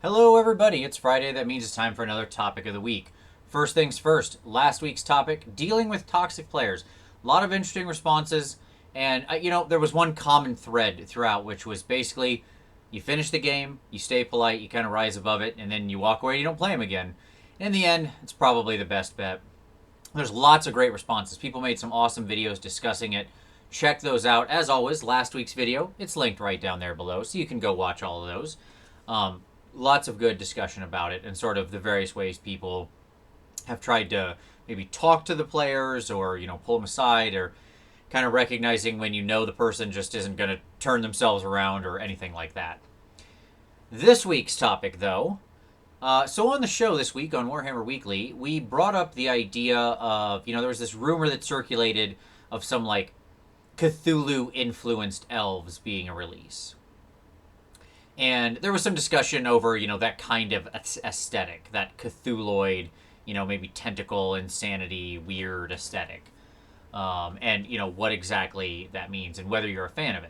Hello, everybody. It's Friday. That means it's time for another topic of the week. First things first, last week's topic dealing with toxic players. A lot of interesting responses, and there was one common thread throughout, which was basically you finish the game, you stay polite, you kind of rise above it, and then you walk away and you don't play them again. In the end, it's probably the best bet. There's lots of great responses. People made some awesome videos discussing it. Check those out. As always, last week's video, it's linked right down there below, so you can go watch all of those. Lots of good discussion about it and sort of the various ways people have tried to maybe talk to the players or, pull them aside or kind of recognizing when the person just isn't going to turn themselves around or anything like that. This week's topic, though, so on the show this week on Warhammer Weekly, we brought up the idea of, there was this rumor that circulated of some, Cthulhu-influenced elves being a release. And there was some discussion over, that kind of aesthetic, that Cthuloid, maybe tentacle, insanity, weird aesthetic. And, what exactly that means and whether you're a fan of it.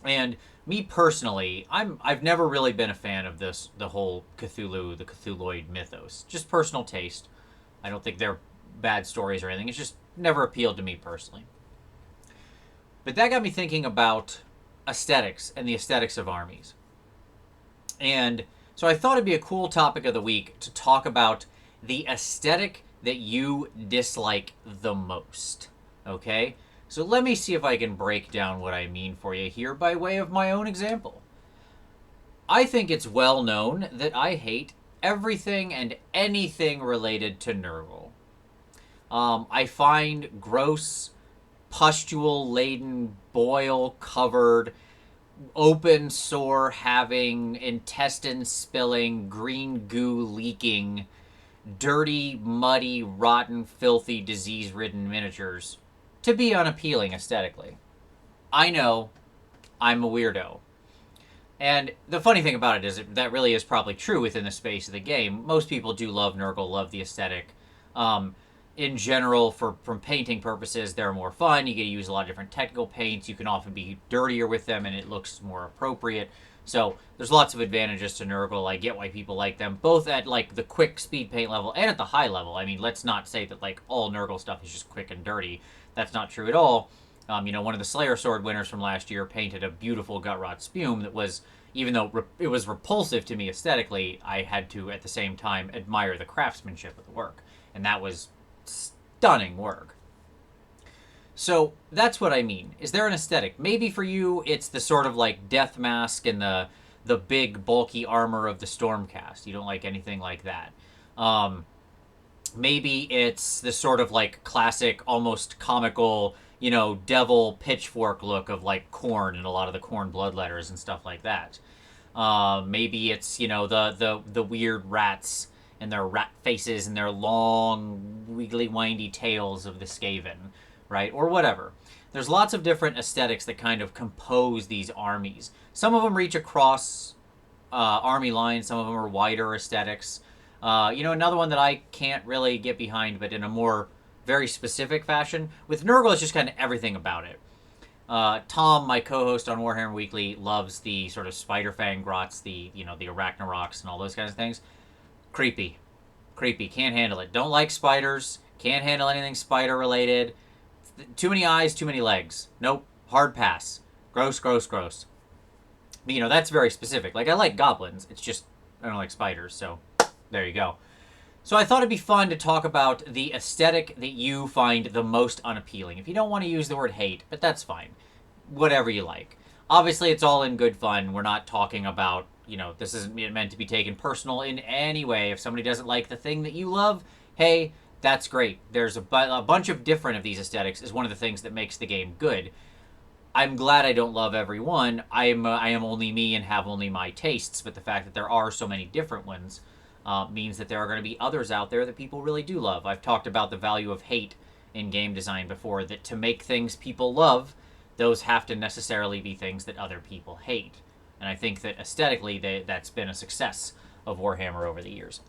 And me personally, I've never really been a fan of the whole Cthulhu, the Cthuloid mythos. Just personal taste. I don't think they're bad stories or anything. It's just never appealed to me personally. But that got me thinking about aesthetics and the aesthetics of armies. And so I thought it'd be a cool topic of the week to talk about the aesthetic that you dislike the most. Okay? So let me see if I can break down what I mean for you here by way of my own example. I think it's well known that I hate everything and anything related to Nurgle. I find gross, pustule-laden, boil-covered, open sore having, intestine spilling, green goo leaking, dirty, muddy, rotten, filthy, disease-ridden miniatures to be unappealing aesthetically. I know, I'm a weirdo. And the funny thing about it is that really is probably true within the space of the game. Most people do love Nurgle, love the aesthetic. In general, from painting purposes, they're more fun. You get to use a lot of different technical paints. You can often be dirtier with them, and it looks more appropriate. So there's lots of advantages to Nurgle. I get why people like them, both at the quick speed paint level and at the high level. I mean, let's not say that all Nurgle stuff is just quick and dirty. That's not true at all. One of the Slayer Sword winners from last year painted a beautiful Gutrot Spume that was, even though it was repulsive to me aesthetically, I had to at the same time admire the craftsmanship of the work, and that was stunning work. So that's what I mean. Is there an aesthetic? Maybe for you it's the sort of death mask and the big bulky armor of the Stormcast. You don't like anything like that. Maybe it's the sort of classic, almost comical, devil pitchfork look of Khorne and a lot of the Khorne bloodletters and stuff like that. Maybe it's the weird rats and their rat faces and their long, wiggly, windy tails of the Skaven, right? Or whatever. There's lots of different aesthetics that kind of compose these armies. Some of them reach across army lines. Some of them are wider aesthetics. Another one that I can't really get behind, but in a more very specific fashion, with Nurgle, it's just kind of everything about it. Tom, my co-host on Warhammer Weekly, loves the sort of spider fang grots, the arachnaroks and all those kinds of things. Creepy. Can't handle it. Don't like spiders. Can't handle anything spider related. Too many eyes, too many legs. Nope. Hard pass. Gross. But, that's very specific. I like goblins. It's just, I don't like spiders, so there you go. So I thought it'd be fun to talk about the aesthetic that you find the most unappealing. If you don't want to use the word hate, but that's fine. Whatever you like. Obviously, it's all in good fun. We're not talking about, this isn't meant to be taken personal in any way. If somebody doesn't like the thing that you love, hey, that's great. There's a bunch of different of these aesthetics is one of the things that makes the game good. I'm glad I don't love every one. I am only me and have only my tastes, but the fact that there are so many different ones means that there are going to be others out there that people really do love. I've talked about the value of hate in game design before, that to make things people love, those have to necessarily be things that other people hate. And I think that aesthetically, that's been a success of Warhammer over the years.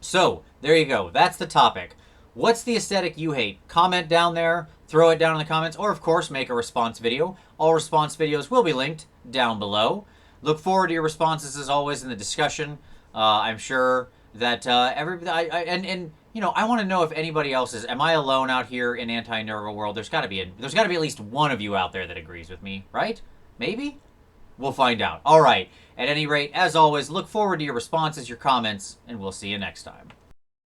So, there you go. That's the topic. What's the aesthetic you hate? Comment down there, throw it down in the comments, or of course, make a response video. All response videos will be linked down below. Look forward to your responses as always in the discussion. I'm sure that everybody, and you know, I want to know if anybody else is. Am I alone out here in anti-Nurgle world? There's got to be at least one of you out there that agrees with me, right? Maybe. We'll find out. All right. At any rate, as always, look forward to your responses, your comments, and we'll see you next time.